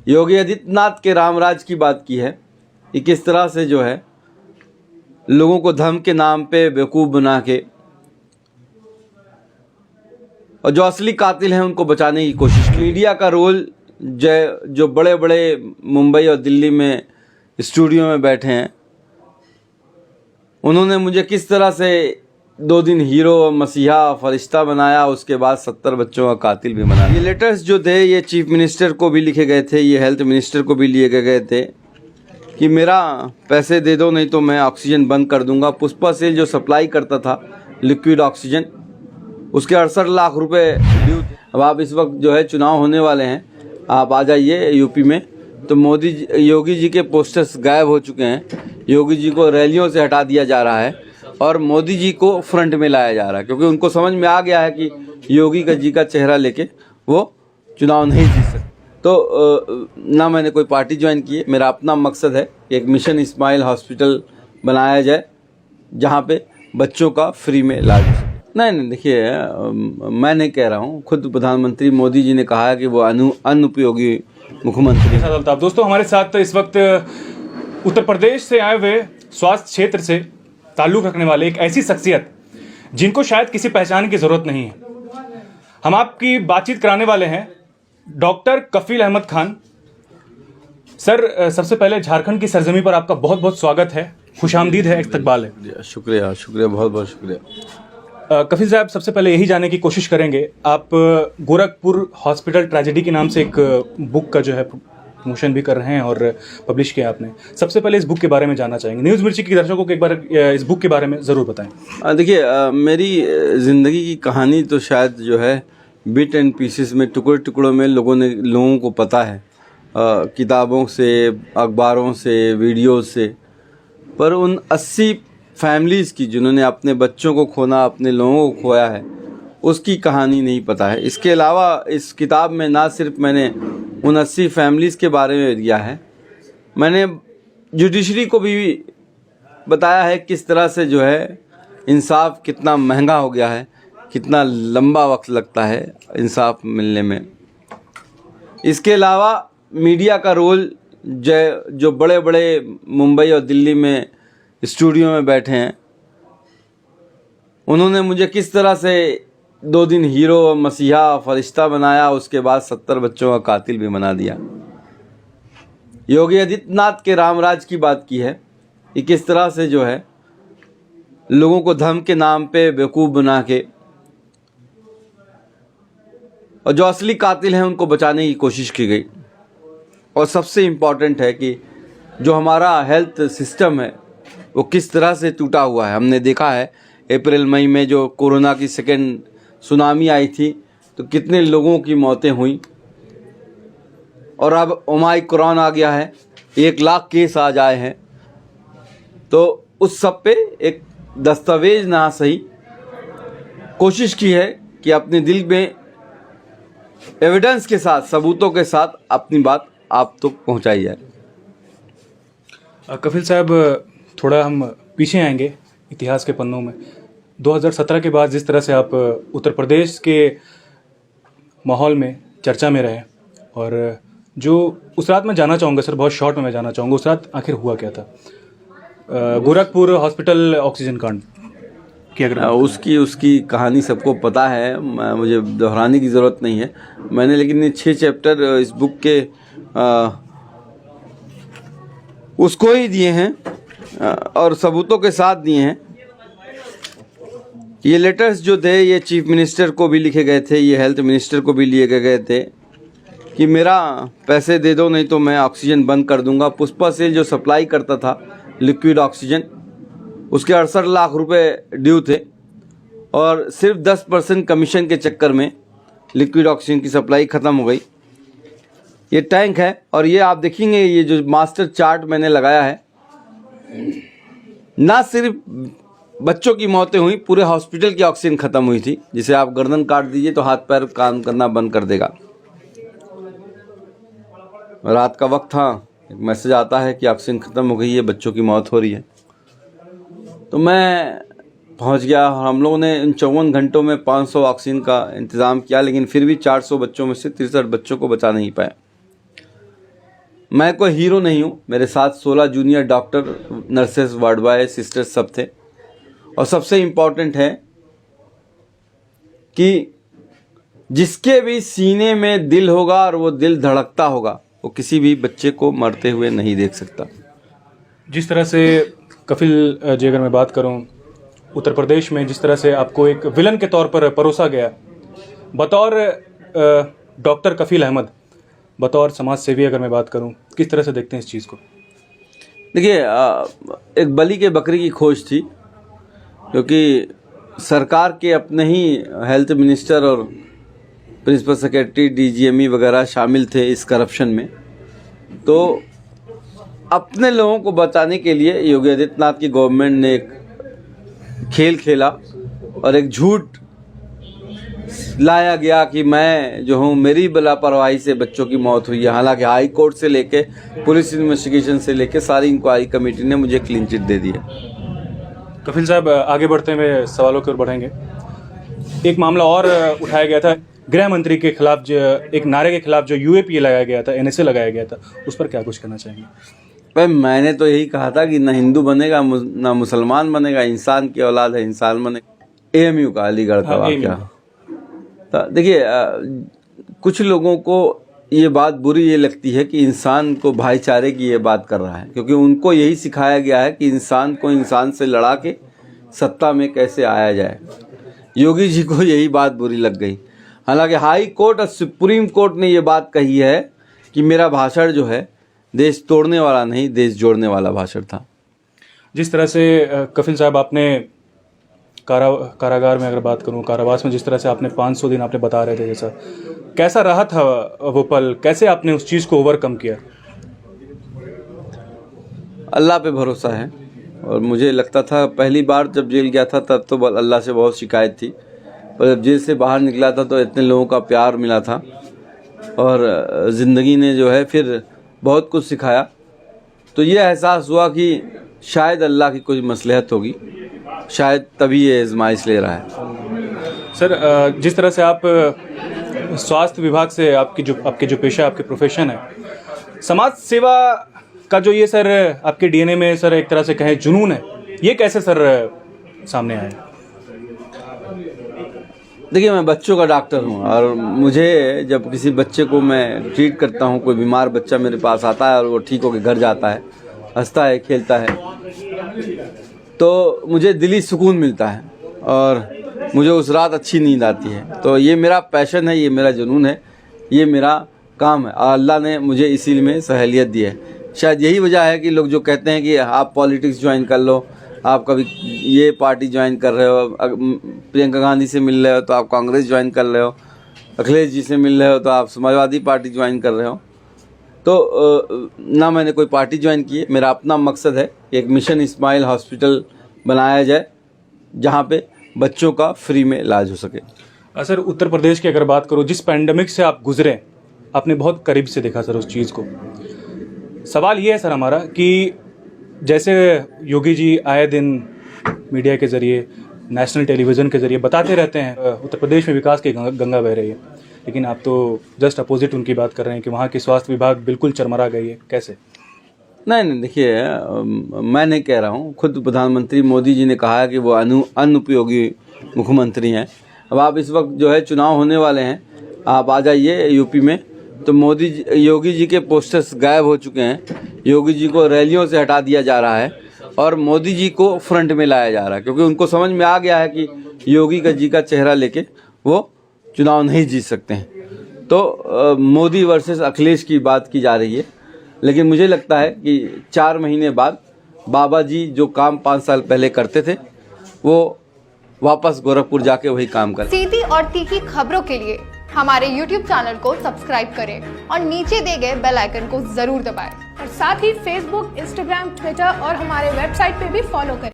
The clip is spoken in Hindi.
योगी आदित्यनाथ के रामराज की बात की है कि किस तरह से जो है लोगों को धर्म के नाम पे बेवकूफ़ बना के और जो असली कातिल हैं उनको बचाने की कोशिश की। मीडिया का रोल जो बड़े बड़े मुंबई और दिल्ली में स्टूडियो में बैठे हैं, उन्होंने मुझे किस तरह से 2 दिन हीरो, मसीहा, फरिश्ता बनाया, उसके बाद 70 बच्चों का कातिल भी बनाया। ये लेटर्स जो थे ये चीफ मिनिस्टर को भी लिखे गए थे, ये हेल्थ मिनिस्टर को भी लिए गए थे कि मेरा पैसे दे दो नहीं तो मैं ऑक्सीजन बंद कर दूंगा। पुष्पा सेल जो सप्लाई करता था लिक्विड ऑक्सीजन, उसके 68 लाख रुपए ड्यू थे। अब आप इस वक्त जो है चुनाव होने वाले हैं, आप आ जाइए यूपी में, तो योगी जी के पोस्टर्स गायब हो चुके हैं। योगी जी को रैलियों से हटा दिया जा रहा है और मोदी जी को फ्रंट में लाया जा रहा है, क्योंकि उनको समझ में आ गया है कि योगी जी का चेहरा लेके वो चुनाव नहीं जीत सकते। तो ना मैंने कोई पार्टी ज्वाइन की है, मेरा अपना मकसद है एक मिशन इस्माइल हॉस्पिटल बनाया जाए जहाँ पे बच्चों का फ्री में इलाज। नहीं, देखिए मैं नहीं कह रहा हूँ, खुद प्रधानमंत्री मोदी जी ने कहा है कि वो अनुपयोगी मुख्यमंत्री। दोस्तों हमारे साथ इस वक्त उत्तर प्रदेश से आए हुए स्वास्थ्य क्षेत्र से ताल्लुक़ रखने वाले एक ऐसी शख्सियत जिनको शायद किसी पहचान की ज़रूरत नहीं है, हम आपकी बातचीत कराने वाले हैं डॉक्टर कफील अहमद खान। सर, सबसे पहले झारखंड की सरजमी पर आपका बहुत बहुत स्वागत है, खुशामदीद है, इस्तकबाल है। शुक्रिया, बहुत बहुत शुक्रिया। कफील साहब, सबसे पहले यही जानने की कोशिश करेंगे, आप गोरखपुर हॉस्पिटल ट्रेजेडी के नाम से एक बुक का जो है प्रमोशन भी कर रहे हैं और पब्लिश किया आपने। सबसे पहले इस बुक के बारे में जानना चाहेंगे, न्यूज़ मिर्ची के दर्शकों को एक बार इस बुक के बारे में ज़रूर बताएं। देखिए, मेरी ज़िंदगी की कहानी तो शायद जो है बिट एंड पीसेस में, टुकड़े टुकड़ों में लोगों को पता है, किताबों से, अखबारों से, वीडियो से, पर उन 80 फैमिलीज़ की जिन्होंने अपने बच्चों को खोना, अपने लोगों को खोया है, उसकी कहानी नहीं पता है। इसके अलावा इस किताब में ना सिर्फ मैंने उन 80 फैमिलीज़ के बारे में दिया है, मैंने जुडिशरी को भी बताया है किस तरह से जो है इंसाफ कितना महंगा हो गया है, कितना लंबा वक्त लगता है इंसाफ मिलने में। इसके अलावा मीडिया का रोल जो बड़े बड़े मुंबई और दिल्ली में स्टूडियो में बैठे हैं, उन्होंने मुझे किस तरह से 2 दिन हीरो, मसीहा, फरिश्ता बनाया, उसके बाद 70 बच्चों का कातिल भी बना दिया। योगी आदित्यनाथ के रामराज की बात की है कि किस तरह से जो है लोगों को धर्म के नाम पे बेवकूफ़ बना के और जो असली कातिल हैं उनको बचाने की कोशिश की गई। और सबसे इम्पॉर्टेंट है कि जो हमारा हेल्थ सिस्टम है वो किस तरह से टूटा हुआ है। हमने देखा है अप्रैल मई में जो कोरोना की सेकेंड सुनामी आई थी तो कितने लोगों की मौतें हुई, और अब ओमाइक्रॉन आ गया है, 1 लाख केस आज आए हैं। तो उस सब पे एक दस्तावेज ना सही कोशिश की है कि अपने दिल में एविडेंस के साथ, सबूतों के साथ अपनी बात आप तक पहुंचाई जाए। कफील साहब, थोड़ा हम पीछे आएंगे इतिहास के पन्नों में। 2017 के बाद जिस तरह से आप उत्तर प्रदेश के माहौल में चर्चा में रहे, और जो उस रात मैं जानना चाहूँगा सर, बहुत शॉर्ट में मैं जानना चाहूँगा उस रात आखिर हुआ क्या था। गोरखपुर हॉस्पिटल ऑक्सीजन कांड की अगर उसकी कहानी सबको पता है, मुझे दोहराने की ज़रूरत नहीं है। मैंने लेकिन ये 6 चैप्टर इस बुक के उसको ही दिए हैं और सबूतों के साथ दिए हैं। ये लेटर्स जो थे ये चीफ मिनिस्टर को भी लिखे गए थे, ये हेल्थ मिनिस्टर को भी लिए गए थे कि मेरा पैसे दे दो नहीं तो मैं ऑक्सीजन बंद कर दूंगा। पुष्पा सेल जो सप्लाई करता था लिक्विड ऑक्सीजन, उसके 68 लाख रुपए ड्यू थे, और सिर्फ 10% कमीशन के चक्कर में लिक्विड ऑक्सीजन की सप्लाई ख़त्म हो गई। ये टैंक है, और ये आप देखेंगे ये जो मास्टर चार्ट मैंने लगाया है, ना सिर्फ बच्चों की मौतें हुई, पूरे हॉस्पिटल की ऑक्सीजन ख़त्म हुई थी। जिसे आप गर्दन काट दीजिए तो हाथ पैर काम करना बंद कर देगा। रात का वक्त था, एक मैसेज आता है कि ऑक्सीजन ख़त्म हो गई है, बच्चों की मौत हो रही है। तो मैं पहुंच गया। हम लोगों ने इन 54 घंटों में 500 ऑक्सीजन का इंतज़ाम किया, लेकिन फिर भी 400 बच्चों में से 63 बच्चों को बचा नहीं पाए। मैं कोई हीरो नहीं हूँ, मेरे साथ 16 junior doctor, nurses, ward boy, sisters सब थे। और सबसे इम्पॉर्टेंट है कि जिसके भी सीने में दिल होगा और वो दिल धड़कता होगा, वो किसी भी बच्चे को मरते हुए नहीं देख सकता। जिस तरह से कपिल जी, अगर मैं बात करूं, उत्तर प्रदेश में जिस तरह से आपको एक विलन के तौर पर परोसा गया, बतौर डॉक्टर कफील अहमद, बतौर समाज सेवी अगर मैं बात करूं, किस तरह से देखते हैं इस चीज़ को? देखिए, एक बलि के बकरी की खोज थी, क्योंकि सरकार के अपने ही हेल्थ मिनिस्टर और प्रिंसिपल सेक्रेटरी, डीजीएमई वगैरह शामिल थे इस करप्शन में। तो अपने लोगों को बचाने के लिए योगी आदित्यनाथ की गवर्नमेंट ने एक खेल खेला और एक झूठ लाया गया कि मैं जो हूँ, मेरी लापरवाही से बच्चों की मौत हुई है। हालांकि हाई कोर्ट से लेके पुलिस इन्वेस्टिगेशन से लेके सारी इंक्वायरी कमेटी ने मुझे क्लीन चिट दे दी है। कपिल साहब, आगे बढ़ते हुए सवालों की ओर बढ़ेंगे। एक मामला और उठाया गया था गृह मंत्री के खिलाफ, जो एक नारे के खिलाफ जो यूएपीए लगाया गया था, एनएसए लगाया गया था, उस पर क्या कुछ कहना चाहेंगे? भाई, मैंने तो यही कहा था कि ना हिंदू बनेगा ना मुसलमान बनेगा, इंसान की औलाद है, इंसान बनेगा। एएमयू का, अलीगढ़ का वाकया। तो देखिए, कुछ लोगों को ये बात बुरी ये लगती है कि इंसान को भाईचारे की ये बात कर रहा है, क्योंकि उनको यही सिखाया गया है कि इंसान को इंसान से लड़ा के सत्ता में कैसे आया जाए। योगी जी को यही बात बुरी लग गई। हालांकि हाई कोर्ट और सुप्रीम कोर्ट ने ये बात कही है कि मेरा भाषण जो है देश तोड़ने वाला नहीं, देश जोड़ने वाला भाषण था। जिस तरह से कपिल साहब, आपने कारागार में अगर बात करूं, कारावास में जिस तरह से आपने 500 दिन आपने बता रहे थे, जैसा कैसा रहा था वो पल, कैसे आपने उस चीज़ को ओवरकम किया? अल्लाह पे भरोसा है। और मुझे लगता था पहली बार जब जेल गया था तब तो अल्लाह से बहुत शिकायत थी, पर जब जेल से बाहर निकला था तो इतने लोगों का प्यार मिला था और ज़िंदगी ने जो है फिर बहुत कुछ सिखाया। तो ये एहसास हुआ कि शायद अल्लाह की कोई मसलहत होगी, शायद तभी ये आजमाइश ले रहा है। सर, जिस तरह से आप स्वास्थ्य विभाग से, आपके जो पेशा, आपके प्रोफेशन है, समाज सेवा का जो ये सर आपके डीएनए में सर एक तरह से कहें जुनून है, ये कैसे सर सामने आया? देखिए, मैं बच्चों का डॉक्टर हूँ और मुझे जब किसी बच्चे को मैं ट्रीट करता हूँ, कोई बीमार बच्चा मेरे पास आता है और वो ठीक होकर घर जाता है, हंसता है, खेलता है, तो मुझे दिली सुकून मिलता है और मुझे उस रात अच्छी नींद आती है। तो ये मेरा पैशन है, ये मेरा जुनून है, ये मेरा काम है और अल्लाह ने मुझे इसी में सहेलियत दी है। शायद यही वजह है कि लोग जो कहते हैं कि आप पॉलिटिक्स ज्वाइन कर लो, आप कभी ये पार्टी ज्वाइन कर रहे हो, प्रियंका गांधी से मिल रहे हो तो आप कांग्रेस ज्वाइन कर रहे हो, अखिलेश जी से मिल रहे हो तो आप समाजवादी पार्टी ज्वाइन कर रहे हो। तो ना मैंने कोई पार्टी ज्वाइन की है, मेरा अपना मकसद है कि एक मिशन इस्माइल हॉस्पिटल बनाया जाए जहाँ पे बच्चों का फ्री में इलाज हो सके। सर, उत्तर प्रदेश की अगर बात करो, जिस पैंडेमिक से आप गुजरे, आपने बहुत करीब से देखा सर उस चीज़ को। सवाल ये है सर हमारा कि जैसे योगी जी आए दिन मीडिया के ज़रिए, नेशनल टेलीविज़न के ज़रिए बताते रहते हैं उत्तर प्रदेश में विकास की गंगा बह रही है, लेकिन आप तो जस्ट अपोजिट उनकी बात कर रहे हैं कि वहाँ की स्वास्थ्य विभाग बिल्कुल चरमरा गई है। कैसे? नहीं, देखिए, मैं नहीं कह रहा हूँ, खुद प्रधानमंत्री मोदी जी ने कहा है कि वो अनुपयोगी मुख्यमंत्री हैं। अब आप इस वक्त जो है चुनाव होने वाले हैं, आप आ जाइए यूपी में, तो योगी जी के पोस्टर्स गायब हो चुके हैं। योगी जी को रैलियों से हटा दिया जा रहा है और मोदी जी को फ्रंट में लाया जा रहा है, क्योंकि उनको समझ में आ गया है कि योगी जी का चेहरा लेके वो चुनाव नहीं जीत सकते हैं। तो मोदी वर्सेस अखिलेश की बात की जा रही है, लेकिन मुझे लगता है कि 4 महीने बाद बाबा जी जो काम 5 साल पहले करते थे, वो वापस गोरखपुर जाके वही काम करें। सीधी और तीखी खबरों के लिए हमारे YouTube चैनल को सब्सक्राइब करें और नीचे दिए गए बेल आइकन को जरूर दबाएं। और साथ ही Facebook, Instagram, Twitter और हमारे वेबसाइट पे भी फॉलो करें।